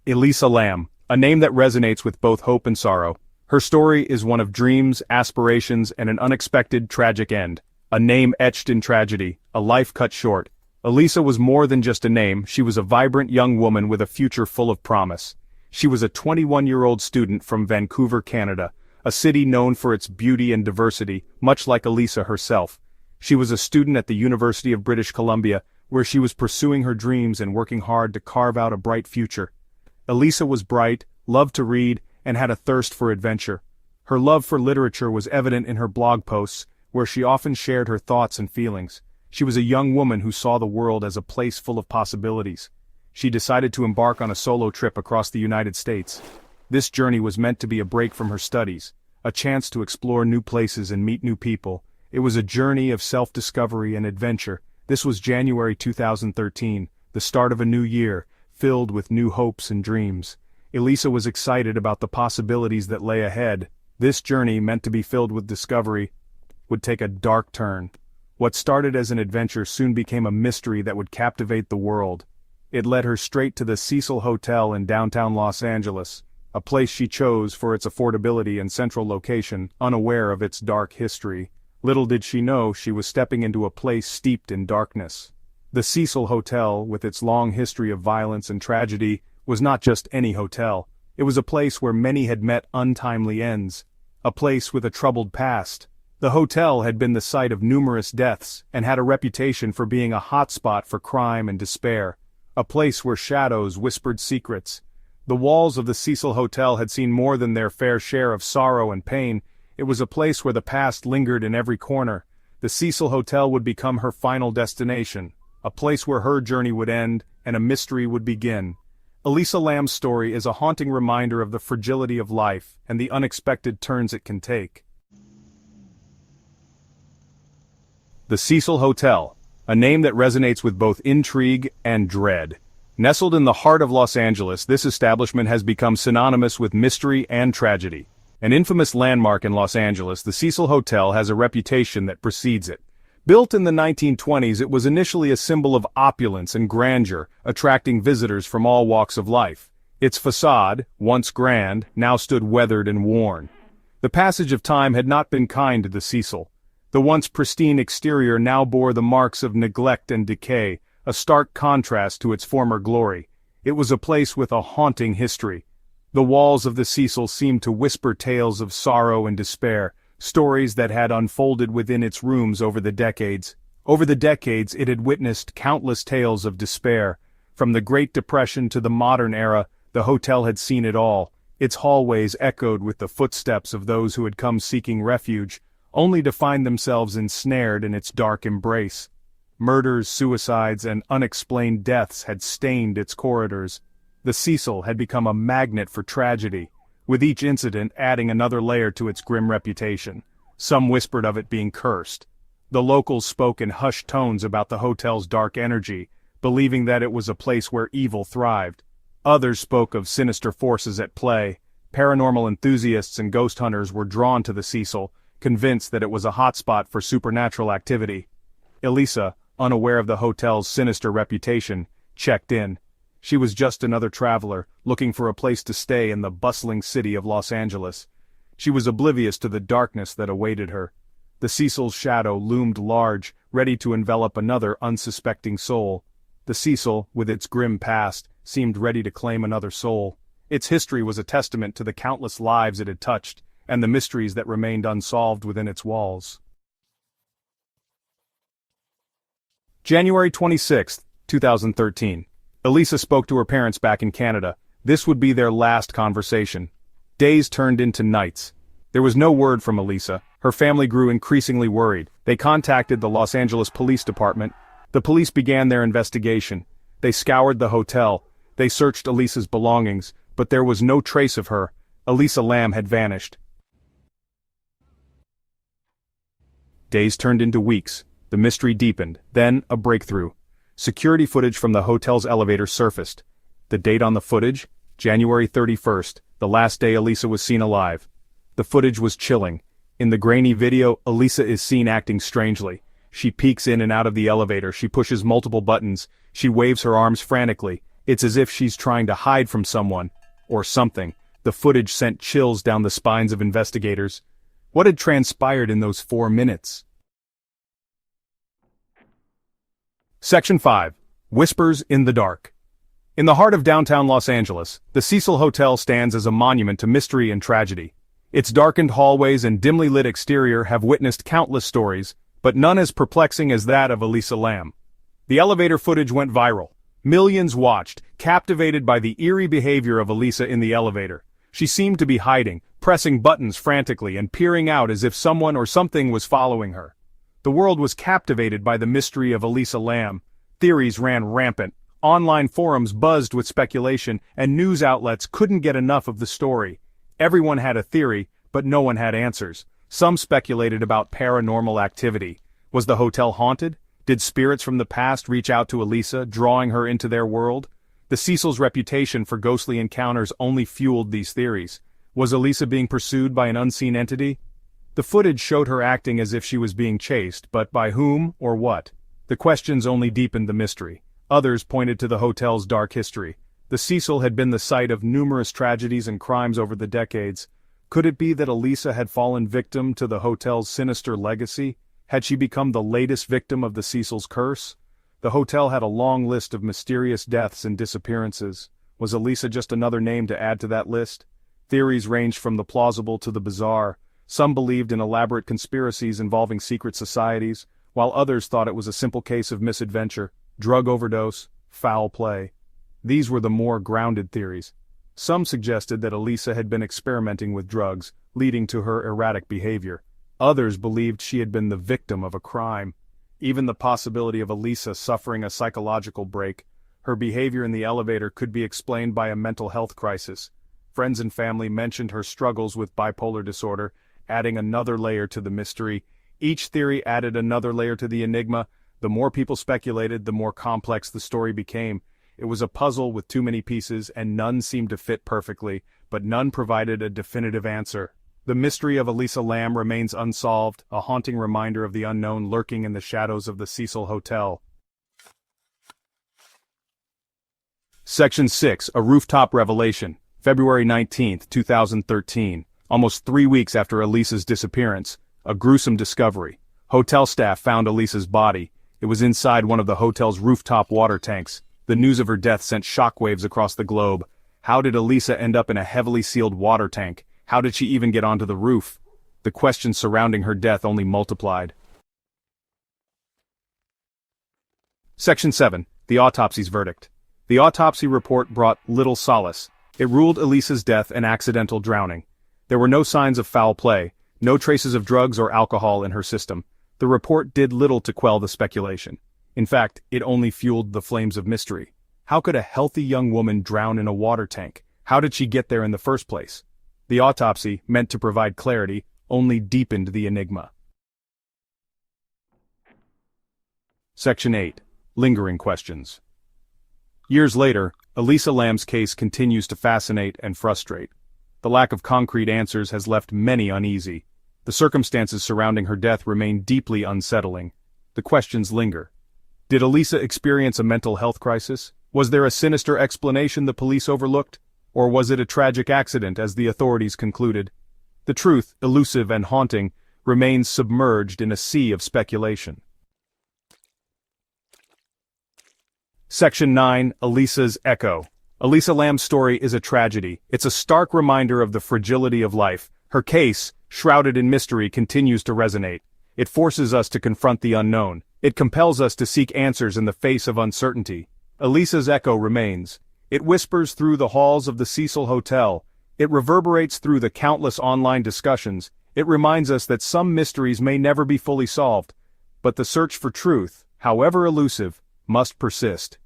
Elisa Lam, a name that resonates with both hope and sorrow. Her story is one of dreams, aspirations, and an unexpected, tragic end. A name etched in tragedy, a life cut short. Elisa was more than just a name, she was a vibrant young woman with a future full of promise. She was a 21-year-old student from Vancouver, Canada, a city known for its beauty and diversity, much like Elisa herself. She was a student at the University of British Columbia, where she was pursuing her dreams and working hard to carve out a bright future. Elisa was bright, loved to read, and had a thirst for adventure. Her love for literature was evident in her blog posts, where she often shared her thoughts and feelings. She was a young woman who saw the world as a place full of possibilities. She decided to embark on a solo trip across the United States. This journey was meant to be a break from her studies, a chance to explore new places and meet new people. It was a journey of self-discovery and adventure. This was January 2013, the start of a new year, filled with new hopes and dreams. Elisa was excited about the possibilities that lay ahead. This journey, meant to be filled with discovery, would take a dark turn. What started as an adventure soon became a mystery that would captivate the world. It led her straight to the Cecil Hotel in downtown Los Angeles, a place she chose for its affordability and central location, unaware of its dark history. Little did she know she was stepping into a place steeped in darkness. The Cecil Hotel, with its long history of violence and tragedy, was not just any hotel. It was a place where many had met untimely ends. A place with a troubled past. The hotel had been the site of numerous deaths, and had a reputation for being a hotspot for crime and despair. A place where shadows whispered secrets. The walls of the Cecil Hotel had seen more than their fair share of sorrow and pain. It was a place where the past lingered in every corner. The Cecil Hotel would become her final destination, a place where her journey would end, and a mystery would begin. Elisa Lam's story is a haunting reminder of the fragility of life, and the unexpected turns it can take. The Cecil Hotel, a name that resonates with both intrigue and dread. Nestled in the heart of Los Angeles, this establishment has become synonymous with mystery and tragedy. An infamous landmark in Los Angeles, the Cecil Hotel has a reputation that precedes it. Built in the 1920s, it was initially a symbol of opulence and grandeur, attracting visitors from all walks of life. Its facade, once grand, now stood weathered and worn. The passage of time had not been kind to the Cecil. The once pristine exterior now bore the marks of neglect and decay, a stark contrast to its former glory. It was a place with a haunting history. The walls of the Cecil seemed to whisper tales of sorrow and despair, stories that had unfolded within its rooms over the decades. Over the decades, it had witnessed countless tales of despair. From the Great Depression to the modern era, the hotel had seen it all. Its hallways echoed with the footsteps of those who had come seeking refuge, only to find themselves ensnared in its dark embrace. Murders, suicides, and unexplained deaths had stained its corridors. The Cecil had become a magnet for tragedy, with each incident adding another layer to its grim reputation. Some whispered of it being cursed. The locals spoke in hushed tones about the hotel's dark energy, believing that it was a place where evil thrived. Others spoke of sinister forces at play. Paranormal enthusiasts and ghost hunters were drawn to the Cecil, convinced that it was a hotspot for supernatural activity. Elisa, unaware of the hotel's sinister reputation, checked in. She was just another traveler, looking for a place to stay in the bustling city of Los Angeles. She was oblivious to the darkness that awaited her. The Cecil's shadow loomed large, ready to envelop another unsuspecting soul. The Cecil, with its grim past, seemed ready to claim another soul. Its history was a testament to the countless lives it had touched, and the mysteries that remained unsolved within its walls. January 26, 2013. Elisa spoke to her parents back in Canada. This would be their last conversation. Days turned into nights. There was no word from Elisa. Her family grew increasingly worried. They contacted the Los Angeles Police Department. The police began their investigation. They scoured the hotel. They searched Elisa's belongings, but there was no trace of her. Elisa Lam had vanished. Days turned into weeks. The mystery deepened. Then, a breakthrough. Security footage from the hotel's elevator surfaced. The date on the footage? January 31st, the last day Elisa was seen alive. The footage was chilling. In the grainy video, Elisa is seen acting strangely. She peeks in and out of the elevator, she pushes multiple buttons, she waves her arms frantically. It's as if she's trying to hide from someone, or something. The footage sent chills down the spines of investigators. What had transpired in those 4 minutes? Section 5. Whispers in the Dark. In the heart of downtown Los Angeles, the Cecil Hotel stands as a monument to mystery and tragedy. Its darkened hallways and dimly lit exterior have witnessed countless stories, but none as perplexing as that of Elisa Lam. The elevator footage went viral. Millions watched, captivated by the eerie behavior of Elisa in the elevator. She seemed to be hiding, pressing buttons frantically and peering out as if someone or something was following her. The world was captivated by the mystery of Elisa Lam. Theories ran rampant, online forums buzzed with speculation, and news outlets couldn't get enough of the story. Everyone had a theory, but no one had answers. Some speculated about paranormal activity. Was the hotel haunted? Did spirits from the past reach out to Elisa, drawing her into their world? The Cecil's reputation for ghostly encounters only fueled these theories. Was Elisa being pursued by an unseen entity? The footage showed her acting as if she was being chased, but by whom or what? The questions only deepened the mystery. Others pointed to the hotel's dark history. The Cecil had been the site of numerous tragedies and crimes over the decades. Could it be that Elisa had fallen victim to the hotel's sinister legacy? Had she become the latest victim of the Cecil's curse? The hotel had a long list of mysterious deaths and disappearances. Was Elisa just another name to add to that list? Theories ranged from the plausible to the bizarre. Some believed in elaborate conspiracies involving secret societies, while others thought it was a simple case of misadventure, drug overdose, foul play. These were the more grounded theories. Some suggested that Elisa had been experimenting with drugs, leading to her erratic behavior. Others believed she had been the victim of a crime. Even the possibility of Elisa suffering a psychological break. Her behavior in the elevator could be explained by a mental health crisis. Friends and family mentioned her struggles with bipolar disorder, adding another layer to the mystery. Each theory added another layer to the enigma. The more people speculated, the more complex the story became. It was a puzzle with too many pieces, and none seemed to fit perfectly, but none provided a definitive answer. The mystery of Elisa Lam remains unsolved, a haunting reminder of the unknown lurking in the shadows of the Cecil Hotel. Section 6. A Rooftop Revelation. February 19, 2013. Almost 3 weeks after Elisa's disappearance, a gruesome discovery. Hotel staff found Elisa's body. It was inside one of the hotel's rooftop water tanks. The news of her death sent shockwaves across the globe. How did Elisa end up in a heavily sealed water tank? How did she even get onto the roof? The questions surrounding her death only multiplied. Section 7. The Autopsy's Verdict. The autopsy report brought little solace. It ruled Elisa's death an accidental drowning. There were no signs of foul play, no traces of drugs or alcohol in her system. The report did little to quell the speculation. In fact, it only fueled the flames of mystery. How could a healthy young woman drown in a water tank? How did she get there in the first place? The autopsy, meant to provide clarity, only deepened the enigma. Section 8. Lingering Questions. Years later, Elisa Lam's case continues to fascinate and frustrate. The lack of concrete answers has left many uneasy. The circumstances surrounding her death remain deeply unsettling. The questions linger. Did Elisa experience a mental health crisis? Was there a sinister explanation the police overlooked? Or was it a tragic accident, as the authorities concluded? The truth, elusive and haunting, remains submerged in a sea of speculation. Section 9. Elisa's Echo. Elisa Lam's story is a tragedy. It's a stark reminder of the fragility of life. Her case, shrouded in mystery, continues to resonate. It forces us to confront the unknown. It compels us to seek answers in the face of uncertainty. Elisa's echo remains. It whispers through the halls of the Cecil Hotel. It reverberates through the countless online discussions. It reminds us that some mysteries may never be fully solved. But the search for truth, however elusive, must persist.